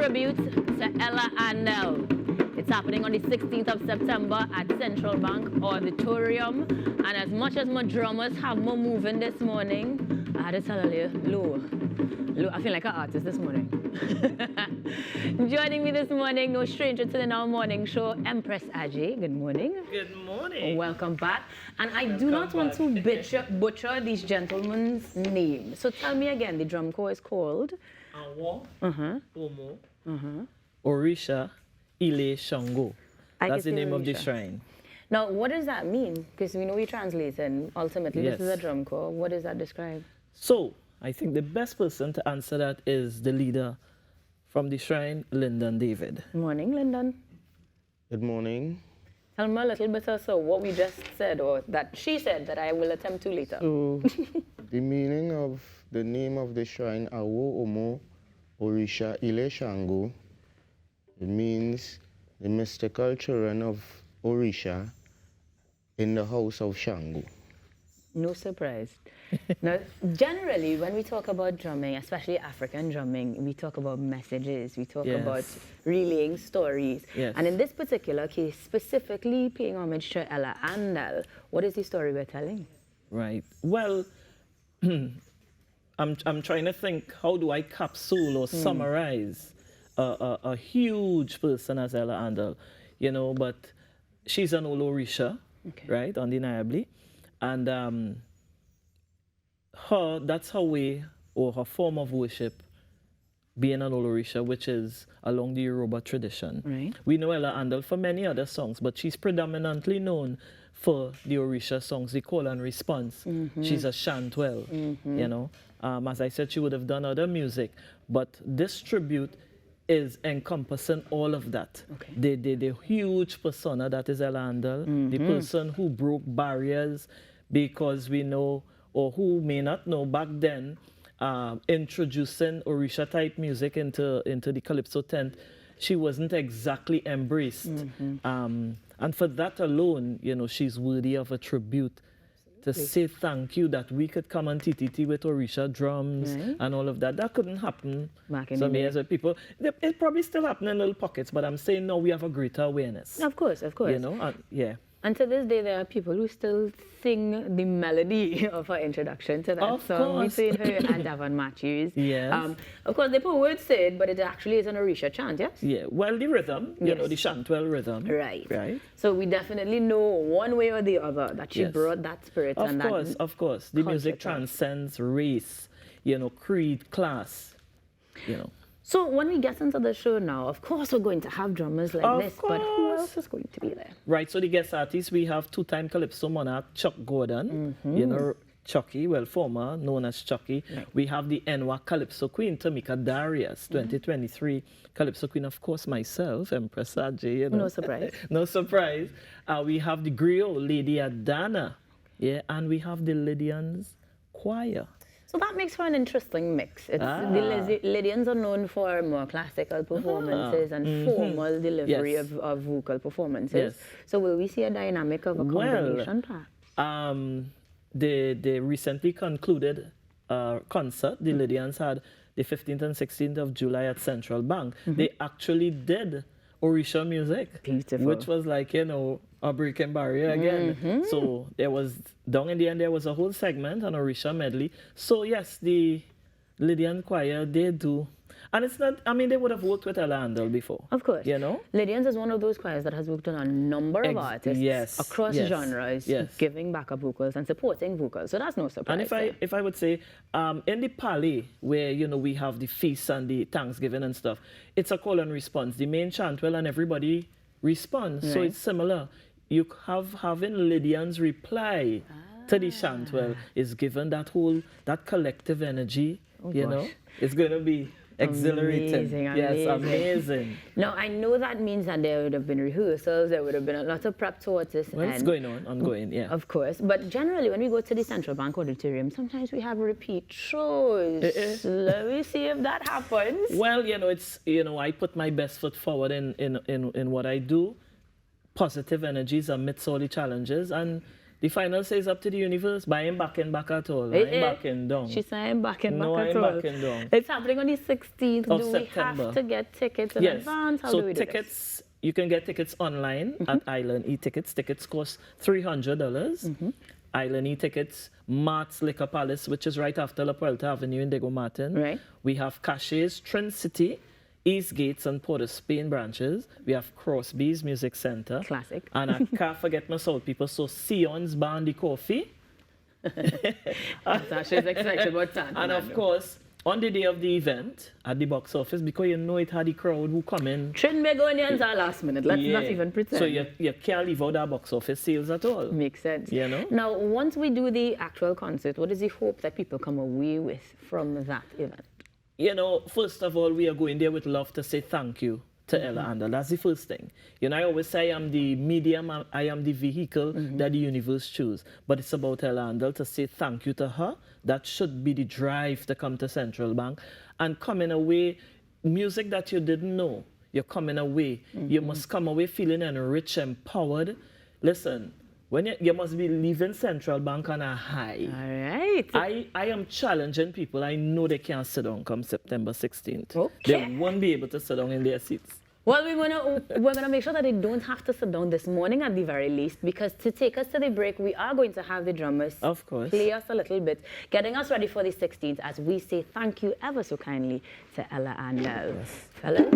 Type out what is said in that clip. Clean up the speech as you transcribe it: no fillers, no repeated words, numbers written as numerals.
tribute to Ella Andall. It's happening on the 16th of September at Central Bank Auditorium. And as much as my drummers have me moving this morning, I had to tell you, Lou, I feel like an artist this morning. Joining me this morning, no stranger to the Now Morning Show, Empress Ajay. Good morning. Good morning. Welcome back. And I do not want to butcher these gentlemen's names. So tell me again, the drum corps is called? Awo, Omo, Orisha, Ile, Shango. That's the name of the shrine. Now, what does that mean? Because we know you're translating. Ultimately, Yes. this is a drum corps. What does that describe? So, I think the best person to answer that is the leader from the shrine, Lyndon David. Morning, Lyndon. Good morning. Tell me a little bit also what we just said, or that she said that I will attempt to later. So, the meaning of the name of the shrine, Awo Omo Orisha Ile Shango, it means the mystical children of Orisha in the house of Shango. No surprise. Now, generally, when we talk about drumming, especially African drumming, we talk about messages, we talk Yes. about relaying stories. Yes. And in this particular case, specifically paying homage to Ella Andall, what is the story we're telling? Right. Well, I'm trying to think, how do I capsule or summarize a huge person as Ella Andall, you know, but she's an old Orisha, right, undeniably. And that's her way, or her form of worship, being an old Orisha, which is along the Yoruba tradition. Right. We know Ella Andall for many other songs, but she's predominantly known for the Orisha songs, the call and response. She's a chantwell, you know. As I said, she would have done other music, but this tribute is encompassing all of that. Okay. The huge persona that is Ella Andall, the person who broke barriers, because we know, or who may not know, back then, introducing Orisha type music into the Calypso tent, she wasn't exactly embraced. And for that alone, you know, she's worthy of a tribute to say thank you that we could come on TTT with Orisha drums and all of that. That couldn't happen Back in some the day. years with people. It probably still happen in little pockets, but I'm saying now we have a greater awareness. Of course, of course. You know, yeah. And to this day, there are people who still sing the melody of her introduction to that Of song course. between her and Davon Matthews. Yes. Of course, they put words to it, but it actually is an Orisha chant, yes? Yeah, well, the rhythm, you know, Yes. the chantwell rhythm. Right. Right. So we definitely know one way or the other that she Yes. brought that spirit and that. Of course. The music culture to us. transcends race, you know, creed, class, you know. So when we get into the show now, of course we're going to have drummers like Of this, but who course. else is going to be there? Right, so the guest artists, we have two-time Calypso monarch Chuck Gordon, you know, Chucky, well, former, known as Chucky. Right. We have the NWA Calypso Queen, Tamika Darius, 2023 Calypso Queen, of course, myself, Empress Ajay, you know. No surprise. No surprise. We have the griot, Lady Adana, yeah, and we have the Lydians Choir. So that makes for an interesting mix. The Lydians are known for more classical performances and formal delivery Yes. of vocal performances. Yes. So will we see a dynamic of a combination, perhaps? The recently concluded concert the Lydians had the 15th and 16th of July at Central Bank. They actually did Orisha music, Beautiful. which was like, you know, a breaking barrier again. So there was, down in the end, there was a whole segment, an Orisha medley. So yes, the Lydian Choir, they do. And it's not, I mean, they would have worked with Ella Andall before. Of course. You know? Lydians is one of those choirs that has worked on a number of artists yes, across yes, genres, yes. giving backup vocals and supporting vocals. So that's no surprise. And if I would say, in the Pali, where, you know, we have the feasts and the Thanksgiving and stuff, it's a call and response. The main chantwell and everybody responds. So Right. it's similar. You having Lydians reply to the chantwell is given that collective energy, you know. gosh. It's going to be exhilarating. Amazing, Yes, amazing. amazing. Now, I know that means that there would have been rehearsals, there would have been a lot of prep towards this Well, it's end. going on, ongoing, yeah. Of course, but generally when we go to the Central Bank Auditorium, sometimes we have repeat shows. Let me see if that happens. Well, you know, it's, you know, I put my best foot forward in what I do. Positive energies amidst all the challenges, and The final says up to the universe, but I ain't backing back at all. I ain't backing down. She's saying backing No, back I at ain't all. backing down. It's happening on the 16th. Of Do we September. have to get tickets in Yes. advance? How So do we do tickets, you can get tickets online at Island E-Tickets. Tickets cost $300. Island E-Tickets, Mart's Liquor Palace, which is right after La Puerta Avenue in Diego Martin. Right. We have Caches, Trin City, East Gates and Port of Spain branches. We have Crosby's Music Center. Classic. And I can't forget my South people. So Sion's Bandy Coffee. Tasha's excited about that. And of course, on the day of the event at the box office, because you know it had the crowd who come in. Trinbagonians are last minute. Let's not even pretend. So you can't leave out our box office sales at all. Makes sense. You know? Now, once we do the actual concert, what is the hope that people come away with from that event? You know, first of all, we are going there with love to say thank you to Ella Andall. That's the first thing. You know, I always say I am the medium, I am the vehicle that the universe choose. But it's about Ella Andall to say thank you to her. That should be the drive to come to Central Bank. And coming away, music that you didn't know, you're coming away. You must come away feeling enriched, empowered. Listen, when you must be leaving Central Bank on a high. All right. I am challenging people. I know they can't sit down come September 16th. Okay. They won't be able to sit down in their seats. Well, we're gonna make sure that they don't have to sit down this morning at the very least, because to take us to the break, we are going to have the drummers Of course. play us a little bit, getting us ready for the 16th as we say thank you ever so kindly to Ella Andall. Fellas?